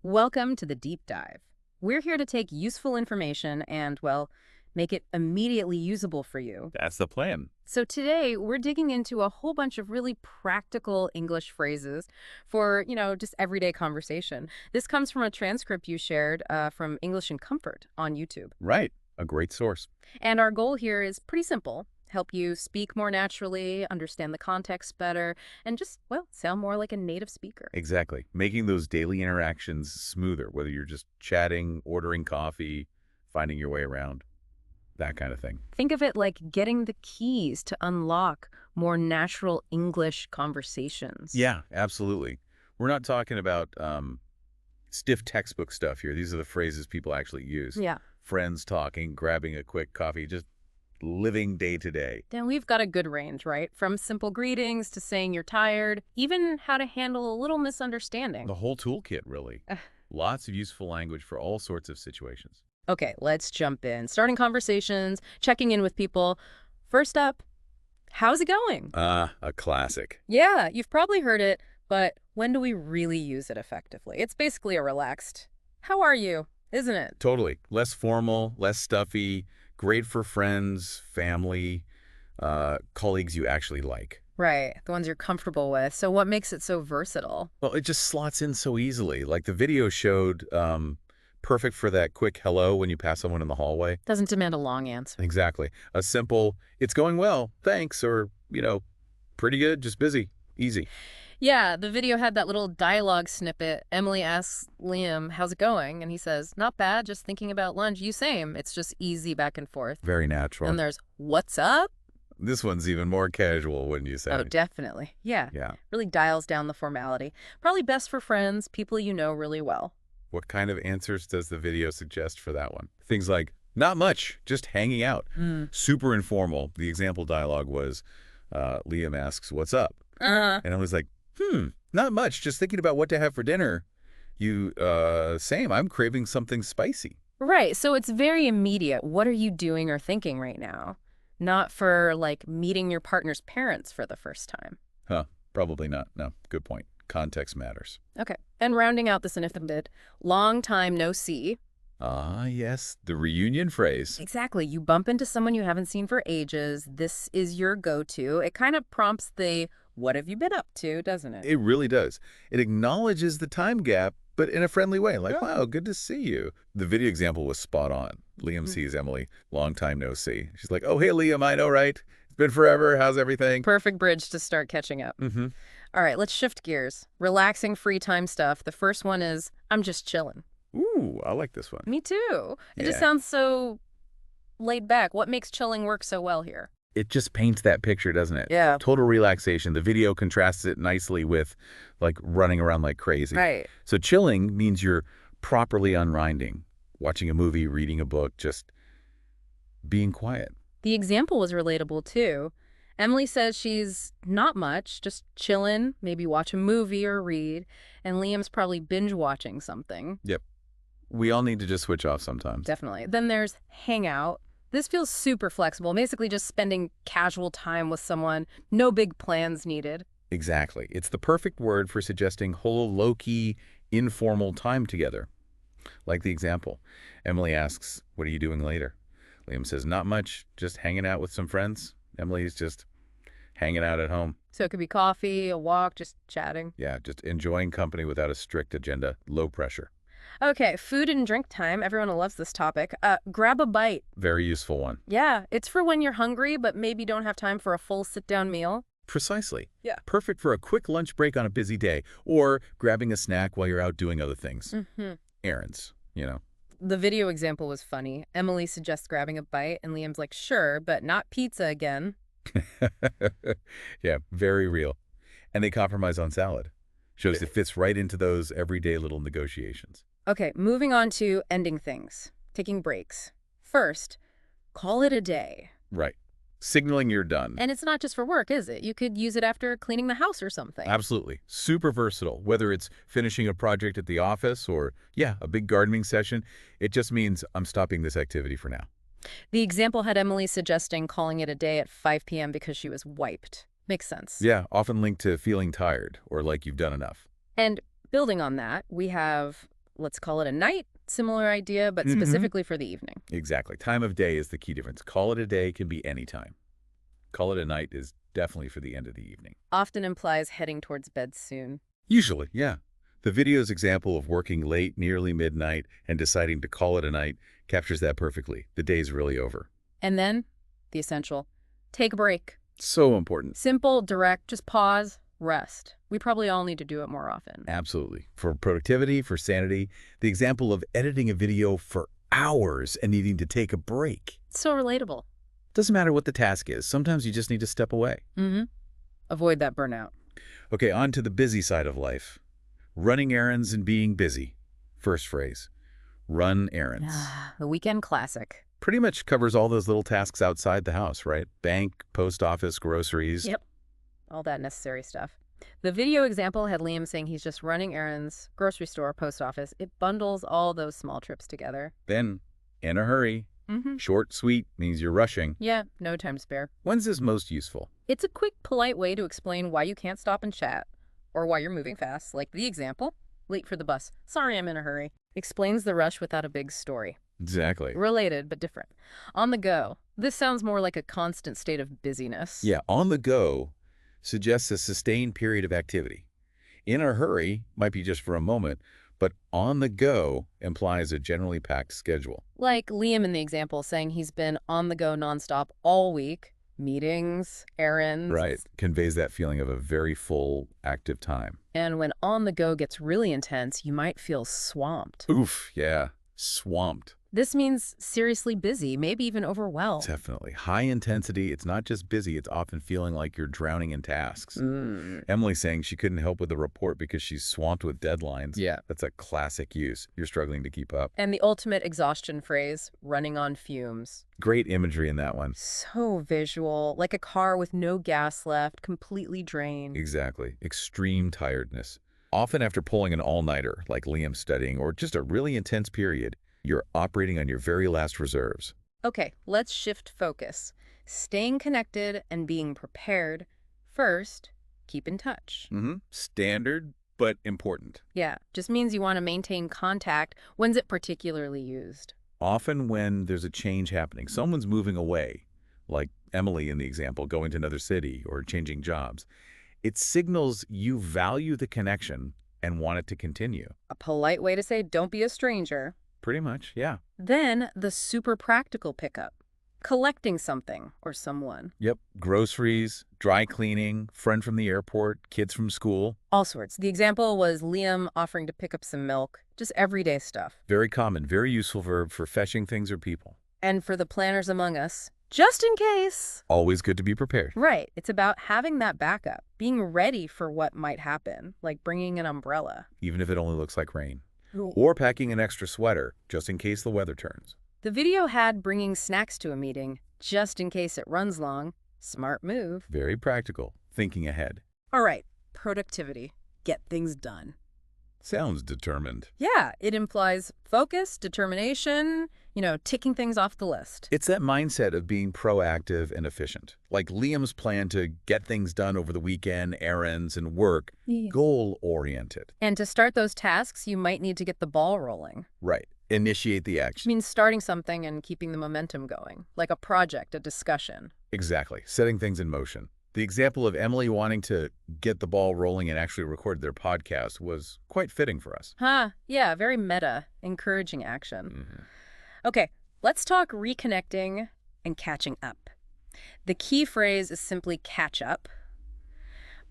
Welcome to the deep dive. We're here to take useful information and, well, make it immediately usable for you. That's the plan. So today we're digging into a whole bunch of really practical English phrases for, just everyday conversation. This comes from a transcript you shared from English in Comfort on YouTube. Right. A great source. And our goal here is pretty simple. Help you speak more naturally, understand the context better, and just, well, sound more like a native speaker. Exactly. Making those daily interactions smoother, whether you're just chatting, ordering coffee, finding your way around, that kind of thing. Think of it like getting the keys to unlock more natural English conversations. Yeah, absolutely. We're not talking about stiff textbook stuff here. These are the phrases people actually use. Yeah. Friends talking, grabbing a quick coffee, just living day to day. Then we've got a good range, right? From simple greetings to saying you're tired, even how to handle a little misunderstanding. The whole toolkit, really. Lots of useful language for all sorts of situations. Okay, let's jump in. Starting conversations, checking in with people. First up, how's it going? A classic. Yeah, you've probably heard it, but when do we really use it effectively? It's basically a relaxed, how are you, isn't it? Totally. Less formal, less stuffy, great for friends, family, colleagues you actually like. Right, the ones you're comfortable with. So what makes it so versatile? Well, it just slots in so easily. Like the video showed, perfect for that quick hello when you pass someone in the hallway. Doesn't demand a long answer. Exactly. A simple, it's going well, thanks, or, pretty good, just busy, easy. Yeah, the video had that little dialogue snippet. Emily asks Liam, how's it going? And he says, not bad, just thinking about lunch. You same. It's just easy back and forth. Very natural. And there's, what's up? This one's even more casual, wouldn't you say? Oh, definitely. Yeah. Yeah. Really dials down the formality. Probably best for friends, people you know really well. What kind of answers does the video suggest for that one? Things like, not much, just hanging out. Super informal. The example dialogue was, Liam asks, what's up? And I was like, not much, just thinking about what to have for dinner. You, same, I'm craving something spicy. Right, so it's very immediate. What are you doing or thinking right now? Not for, like, meeting your partner's parents for the first time. Huh, probably not. No, good point. Context matters. Okay, and rounding out the significant bit, long time no see. Ah, yes, the reunion phrase. Exactly. You bump into someone you haven't seen for ages. This is your go-to. It kind of prompts the, what have you been up to, doesn't it? It really does. It acknowledges the time gap, but in a friendly way. Like, wow, good to see you. The video example was spot on. Liam sees Emily, long time no see. She's like, oh, hey, Liam, I know, right? It's been forever. How's everything? Perfect bridge to start catching up. All right, let's shift gears. Relaxing free time stuff. The first one is, I'm just chilling. Ooh, I like this one. Me too. It just Yeah. sounds so laid back. What makes chilling work so well here? It just paints that picture, doesn't it? Yeah. Total relaxation. The video contrasts it nicely with, like, running around like crazy. Right. So chilling means you're properly unwinding, watching a movie, reading a book, just being quiet. The example was relatable too. Emily says she's not much, just chilling, maybe watch a movie or read, and Liam's probably binge watching something. Yep. We all need to just switch off sometimes. Definitely. Then there's hang out. This feels super flexible, basically just spending casual time with someone, no big plans needed. Exactly. It's the perfect word for suggesting whole low-key, informal time together. Like the example. Emily asks, what are you doing later? Liam says, not much, just hanging out with some friends. Emily's just hanging out at home. So it could be coffee, a walk, just chatting. Yeah, just enjoying company without a strict agenda, low pressure. Okay, food and drink time. Everyone loves this topic. Grab a bite. Very useful one. Yeah, it's for when you're hungry, but maybe don't have time for a full sit-down meal. Precisely. Yeah. Perfect for a quick lunch break on a busy day, or grabbing a snack while you're out doing other things. Errands, The video example was funny. Emily suggests grabbing a bite, and Liam's like, sure, but not pizza again. Yeah, very real. And they compromise on salad. Shows it fits right into those everyday little negotiations. Okay, moving on to ending things, taking breaks. First, call it a day. Right. Signaling you're done. And it's not just for work, is it? You could use it after cleaning the house or something. Absolutely. Super versatile. Whether it's finishing a project at the office or, yeah, a big gardening session, it just means I'm stopping this activity for now. The example had Emily suggesting calling it a day at 5 p.m. because she was wiped. Makes sense. Yeah, often linked to feeling tired or like you've done enough. And building on that, we have let's call it a night. Similar idea, but Mm-hmm. specifically for the evening. Exactly. Time of day is the key difference. Call it a day can be any time. Call it a night is definitely for the end of the evening. Often implies heading towards bed soon. Usually, yeah. The video's example of working late, nearly midnight, and deciding to call it a night captures that perfectly. The day's really over. And then, the essential. Take a break. So important. Simple, direct, just pause, rest. We probably all need to do it more often. Absolutely. For productivity, for sanity, the example of editing a video for hours and needing to take a break. So relatable. Doesn't matter what the task is. Sometimes you just need to step away. Mm-hmm. Avoid that burnout. Okay, on to the busy side of life. Running errands and being busy. First phrase. Run errands. The weekend classic. Pretty much covers all those little tasks outside the house, right? Bank, post office, groceries. Yep. All that necessary stuff. The video example had Liam saying he's just running errands, grocery store, post office. It bundles all those small trips together. Then, in a hurry. Mm-hmm. Short, sweet means you're rushing. Yeah, no time to spare. When's this most useful? It's a quick, polite way to explain why you can't stop and chat, or why you're moving fast, like the example. Late for the bus. Sorry, I'm in a hurry. Explains the rush without a big story. Exactly. Related, but different. On the go. This sounds more like a constant state of busyness. Yeah, on the go suggests a sustained period of activity. In a hurry might be just for a moment, but on the go implies a generally packed schedule. Like Liam in the example saying he's been on the go nonstop all week. Meetings, errands. Right. Conveys that feeling of a very full, active time. And when on the go gets really intense, you might feel swamped. Oof, yeah. Swamped. This means seriously busy, maybe even overwhelmed. Definitely. High intensity. It's not just busy. It's often feeling like you're drowning in tasks. Emily's saying she couldn't help with the report because she's swamped with deadlines. Yeah. That's a classic use. You're struggling to keep up. And the ultimate exhaustion phrase, running on fumes. Great imagery in that one. So visual, like a car with no gas left, completely drained. Exactly. Extreme tiredness. Often after pulling an all-nighter, like Liam studying, or just a really intense period, you're operating on your very last reserves. Okay, let's shift focus. Staying connected and being prepared. First, keep in touch. Standard, but important. Yeah, just means you want to maintain contact. When's it particularly used? Often when there's a change happening, someone's moving away, like Emily in the example, going to another city or changing jobs. It signals you value the connection and want it to continue. A polite way to say don't be a stranger. Pretty much, yeah. Then the super practical pickup. Collecting something or someone. Yep. Groceries, dry cleaning, friend from the airport, kids from school. All sorts. The example was Liam offering to pick up some milk. Just everyday stuff. Very common, very useful verb for fetching things or people. And for the planners among us, just in case. Always good to be prepared. Right. It's about having that backup. Being ready for what might happen. Like bringing an umbrella. Even if it only looks like rain. Or packing an extra sweater, just in case the weather turns. The video had bringing snacks to a meeting, just in case it runs long. Smart move. Very practical, thinking ahead. All right, productivity. Get things done. Sounds determined. Yeah, it implies focus, determination, ticking things off the list. It's that mindset of being proactive and efficient. Like Liam's plan to get things done over the weekend, errands, and work, goal-oriented. And to start those tasks, you might need to get the ball rolling. Right. Initiate the Which action. means starting something and keeping the momentum going, like a project, a discussion. Exactly. Setting things in motion. The example of Emily wanting to get the ball rolling and actually record their podcast was quite fitting for us. Yeah, very meta, encouraging action. Okay, let's talk reconnecting and catching up. The key phrase is simply catch up,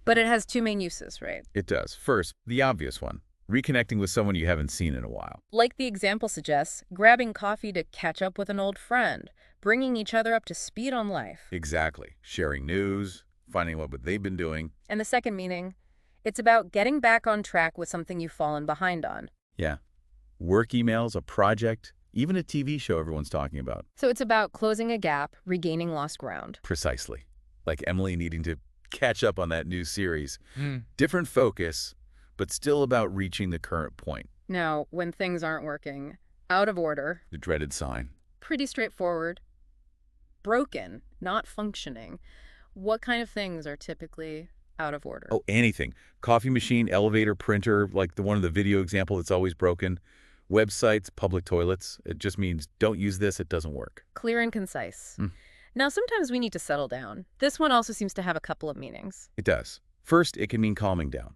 but it has two main uses, right? It does. First, the obvious one. Reconnecting with someone you haven't seen in a while. Like the example suggests, grabbing coffee to catch up with an old friend, bringing each other up to speed on life. Exactly. Sharing news, finding out what they've been doing. And the second meaning, it's about getting back on track with something you've fallen behind on. Yeah. Work emails, a project, even a TV show everyone's talking about. So it's about closing a gap, regaining lost ground. Precisely. Like Emily needing to catch up on that new series. Different focus, but still about reaching the current point. Now, when things aren't working, out of order, The dreaded sign. pretty straightforward, broken, not functioning, what kind of things are typically out of order. Oh, anything. Coffee machine, elevator, printer, like the one in the video example that's always broken. Websites, public toilets. It just means don't use this, it doesn't work. Clear and concise. Mm. Now, sometimes we need to settle down. This one also seems to have a couple of meanings. It does. First, it can mean calming down.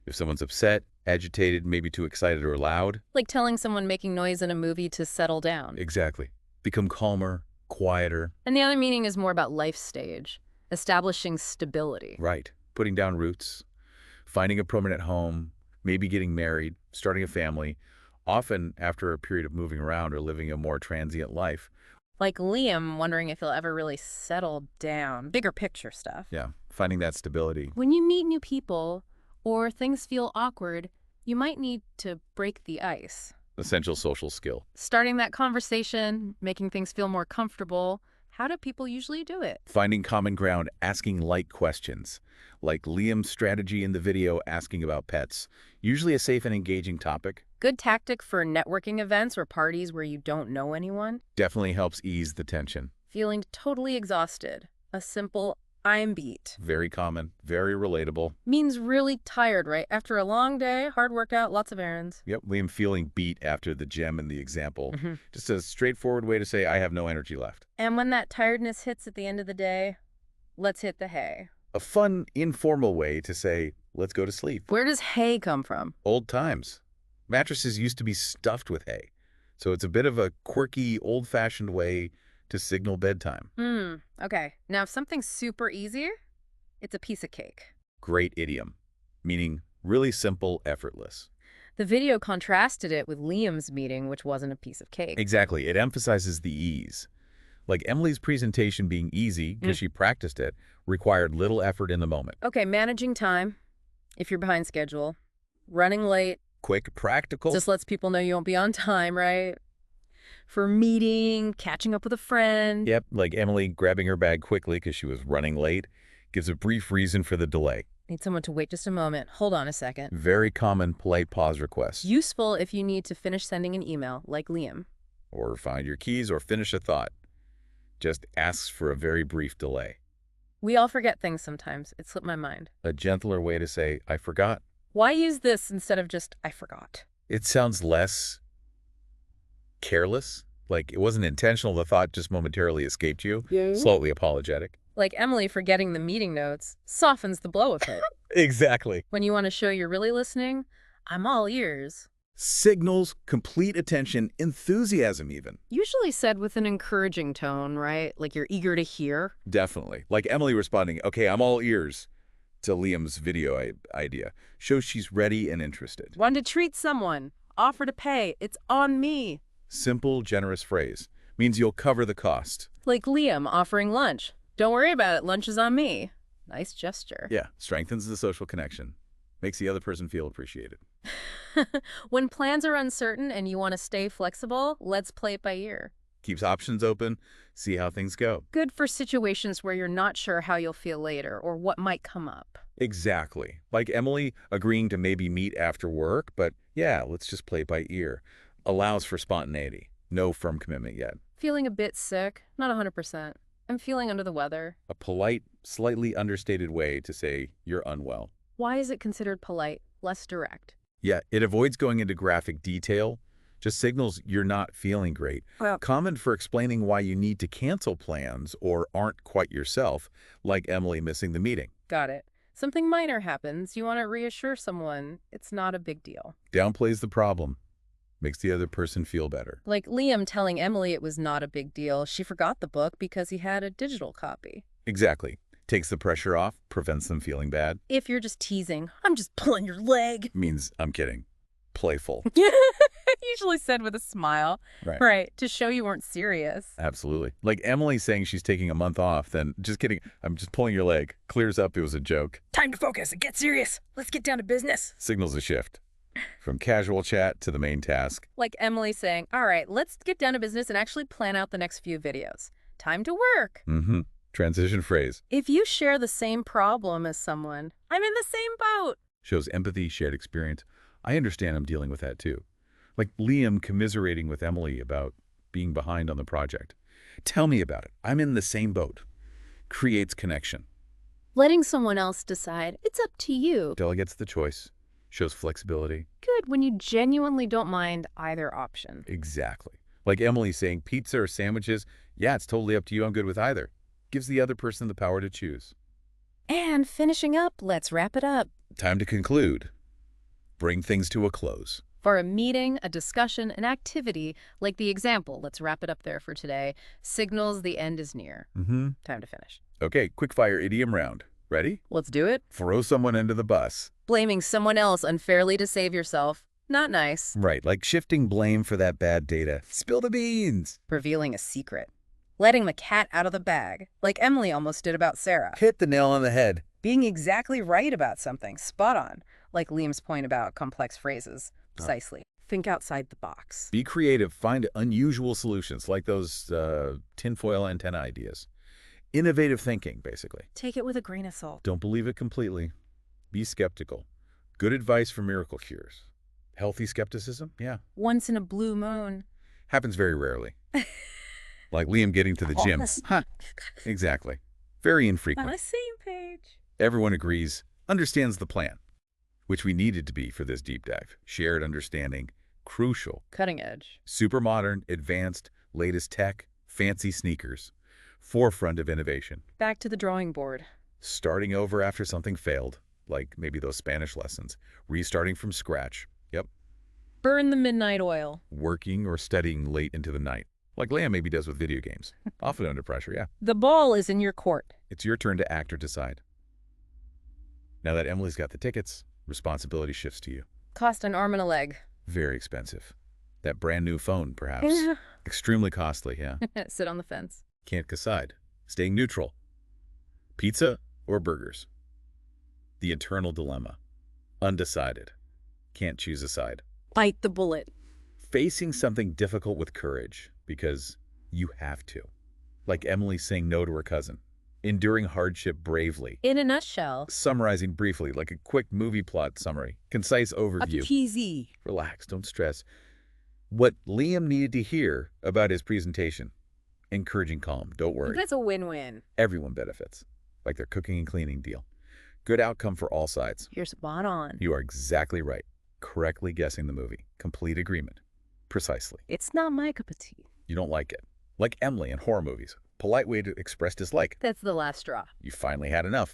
If someone's upset, agitated, maybe too excited or loud. Like telling someone making noise in a movie to settle down. Exactly. Become calmer, quieter. And the other meaning is more about life stage, establishing stability. Right. Putting down roots, finding a permanent home, maybe getting married, starting a family, often after a period of moving around or living a more transient life. Like Liam wondering if he'll ever really settle down. Bigger picture stuff. Yeah, finding that stability. When you meet new people or things feel awkward, you might need to break the ice. Essential social skill. Starting that conversation, making things feel more comfortable. How do people usually do it? Finding common ground, asking light questions. Like Liam's strategy in the video asking about pets. Usually a safe and engaging topic. Good tactic for networking events or parties where you don't know anyone. Definitely helps ease the tension. Feeling totally exhausted. A simple, I'm beat. Very common, very relatable. Means really tired, right? After a long day, hard workout, lots of errands. Yep, Liam feeling beat after the gem in the example. Mm-hmm. Just a straightforward way to say, I have no energy left. And when that tiredness hits at the end of the day, let's hit the hay. A fun, informal way to say, let's go to sleep. Where does hay come from? Old times. Mattresses used to be stuffed with hay. So it's a bit of a quirky, old-fashioned way to signal bedtime. Okay. Now, if something's super easy, it's a piece of cake. Great idiom, meaning really simple, effortless. The video contrasted it with Liam's meeting, which wasn't a piece of cake. Exactly. It emphasizes the ease. Like Emily's presentation being easy, because she practiced it, required little effort in the moment. Okay, managing time, if you're behind schedule, running late. Quick, practical. Just lets people know you won't be on time, right? For meeting, catching up with a friend. Yep, like Emily grabbing her bag quickly because she was running late, gives a brief reason for the delay. Need someone to wait just a moment. Hold on a second. Very common polite pause request. Useful if you need to finish sending an email, like Liam. Or find your keys or finish a thought. Just asks for a very brief delay. We all forget things sometimes. It slipped my mind. A gentler way to say, I forgot. Why use this instead of just, I forgot? It sounds less careless. Like it wasn't intentional. The thought just momentarily escaped you. Yeah. Slightly apologetic. Like Emily forgetting the meeting notes softens the blow of it. Exactly. When you want to show you're really listening, I'm all ears. Signals complete attention, enthusiasm even. Usually said with an encouraging tone, right? Like you're eager to hear. Definitely. Like Emily responding, okay, I'm all ears, to Liam's video idea. Shows she's ready and interested. Want to treat someone. Offer to pay. It's on me. Simple, generous phrase. Means you'll cover the cost. Like Liam offering lunch. Don't worry about it. Lunch is on me. Nice gesture. Yeah, strengthens the social connection. Makes the other person feel appreciated. When plans are uncertain and you want to stay flexible, let's play it by ear. Keeps options open, see how things go. Good for situations where you're not sure how you'll feel later or what might come up. Exactly. Like Emily agreeing to maybe meet after work, but yeah, let's just play it by ear. Allows for spontaneity. No firm commitment yet. Feeling a bit sick, not 100%. I'm feeling under the weather. A polite, slightly understated way to say you're unwell. Why is it considered polite, less direct? Yeah, it avoids going into graphic detail. Just signals you're not feeling great. Well, Common for explaining why you need to cancel plans or aren't quite yourself, like Emily missing the meeting. got it. Something minor happens. You want to reassure someone it's not a big deal. Downplays the problem. Makes the other person feel better. Like Liam telling Emily it was not a big deal. She forgot the book because he had a digital copy. Exactly. Takes the pressure off, prevents them feeling bad. If you're just teasing, I'm just pulling your leg. Means, I'm kidding. Playful. Usually said with a smile. Right. Right, to show you weren't serious. Absolutely. Like Emily saying she's taking a month off, then just kidding, I'm just pulling your leg. Clears up it was a joke. Time to focus and get serious. Let's get down to business. Signals a shift. From casual chat to the main task. Like Emily saying, all right, let's get down to business and actually plan out the next few videos. Time to work. Mm-hmm. Transition phrase. If you share the same problem as someone, I'm in the same boat. Shows empathy, shared experience. I understand I'm dealing with that too. Like Liam commiserating with Emily about being behind on the project. Tell me about it. I'm in the same boat. Creates connection. Letting someone else decide, it's up to you. Delegates the choice, shows flexibility. Good when you genuinely don't mind either option. Exactly. Like Emily saying pizza or sandwiches, yeah, it's totally up to you, I'm good with either. Gives the other person the power to choose. And finishing up, let's wrap it up. Time to conclude. Bring things to a close. For a meeting, a discussion, an activity, like the example, let's wrap it up there for today, signals the end is near. Time to finish. Okay, quick fire idiom round. Ready? Let's do it. Throw someone under the bus. Blaming someone else unfairly to save yourself. Not nice. Right, like shifting blame for that bad data. Spill the beans. Revealing a secret. Letting the cat out of the bag, like Emily almost did about Sarah. Hit the nail on the head. Being exactly right about something, spot on, like Liam's point about complex phrases. Precisely. Think outside the box. Be creative. Find unusual solutions, like those tinfoil antenna ideas. Innovative thinking, basically. Take it with a grain of salt. Don't believe it completely. Be skeptical. Good advice for miracle cures. Healthy skepticism? Yeah. Once in a blue moon. Happens very rarely. Like Liam getting to the gym. Huh. Exactly. Very infrequent. On the same page. Everyone agrees, understands the plan, which we needed to be for this deep dive. Shared understanding, crucial. Cutting edge. Super modern, advanced, latest tech, fancy sneakers. Forefront of innovation. Back to the drawing board. Starting over after something failed, like maybe those Spanish lessons. Restarting from scratch. Yep. Burn the midnight oil. Working or studying late into the night. Like Liam maybe does with video games. Often under pressure, yeah. The ball is in your court. It's your turn to act or decide. Now that Emily's got the tickets, responsibility shifts to you. Cost an arm and a leg. Very expensive. That brand new phone, perhaps. Yeah. Extremely costly, yeah. Sit on the fence. Can't decide. Staying neutral. Pizza or burgers? The eternal dilemma. Undecided. Can't choose a side. Bite the bullet. Facing something difficult with courage because you have to. Like Emily saying no to her cousin. Enduring hardship bravely. In a nutshell. Summarizing briefly, like a quick movie plot summary. Concise overview. Easy. Relax, don't stress. What Liam needed to hear about his presentation. Encouraging calm, don't worry. That's a win-win. Everyone benefits. Like their cooking and cleaning deal. Good outcome for all sides. You're spot on. You are exactly right. Correctly guessing the movie. Complete agreement. Precisely. It's not my cup of tea. You don't like it. Like Emily in horror movies. Polite way to express dislike. That's the last straw. You finally had enough.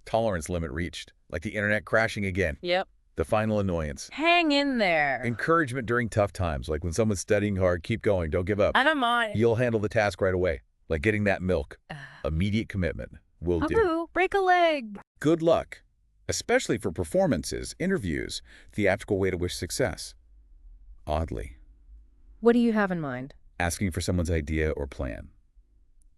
Tolerance limit reached. Like the internet crashing again. Yep. The final annoyance. Hang in there. Encouragement during tough times. Like when someone's studying hard, keep going, don't give up. I'm on it. You'll handle the task right away. Like getting that milk. Immediate commitment. Will do. Break a leg. Good luck. Especially for performances, interviews, theatrical way to wish success. Oddly. What do you have in mind? Asking for someone's idea or plan.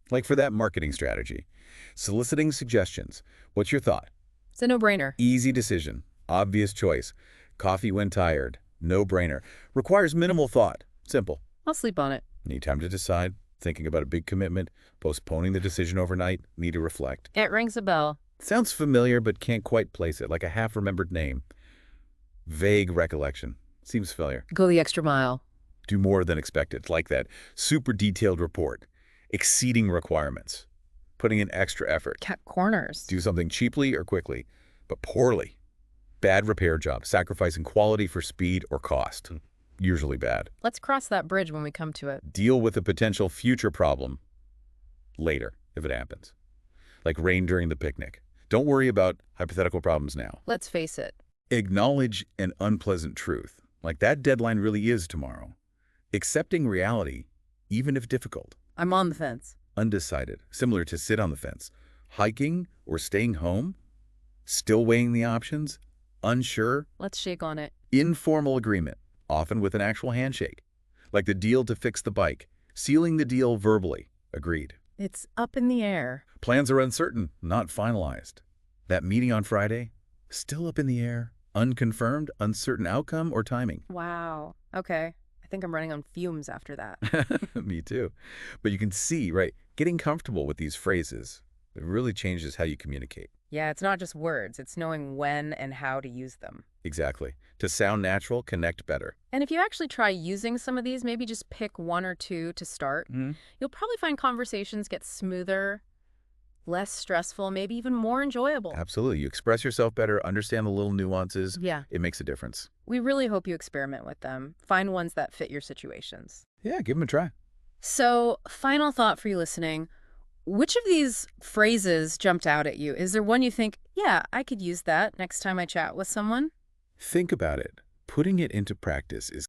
Like for that marketing strategy. Soliciting suggestions. What's your thought? It's a no-brainer. Easy decision. Obvious choice. Coffee when tired. No-brainer. Requires minimal thought. Simple. I'll sleep on it. Need time to decide. Thinking about a big commitment. Postponing the decision overnight. Need to reflect. It rings a bell. Sounds familiar but can't quite place it. Like a half-remembered name. Vague recollection. Seems familiar. Go the extra mile. Do more than expected. Like that super detailed report. Exceeding requirements. Putting in extra effort. Cut corners. Do something cheaply or quickly, but poorly. Bad repair job. Sacrificing quality for speed or cost. Usually bad. Let's cross that bridge when we come to it. Deal with a potential future problem later, if it happens. Like rain during the picnic. Don't worry about hypothetical problems now. Let's face it. Acknowledge an unpleasant truth. Like that deadline really is tomorrow. Accepting reality, even if difficult. I'm on the fence. Undecided, similar to sit on the fence. Hiking or staying home? Still weighing the options? Unsure? Let's shake on it. Informal agreement, often with an actual handshake. Like the deal to fix the bike. Sealing the deal verbally. Agreed. It's up in the air. Plans are uncertain, not finalized. That meeting on Friday? Still up in the air. Unconfirmed, uncertain outcome or timing. Wow. Okay. I think I'm running on fumes after that. Me too. But you can see, right, getting comfortable with these phrases, it really changes how you communicate. Yeah, it's not just words. It's knowing when and how to use them. Exactly. To sound natural, connect better. And if you actually try using some of these, maybe just pick one or two to start, you'll probably find conversations get smoother less stressful, maybe even more enjoyable. Absolutely. You express yourself better, understand the little nuances. Yeah. It makes a difference. We really hope you experiment with them. Find ones that fit your situations. Yeah, give them a try. So, final thought for you listening. Which of these phrases jumped out at you? Is there one you think, yeah, I could use that next time I chat with someone? Think about it. Putting it into practice is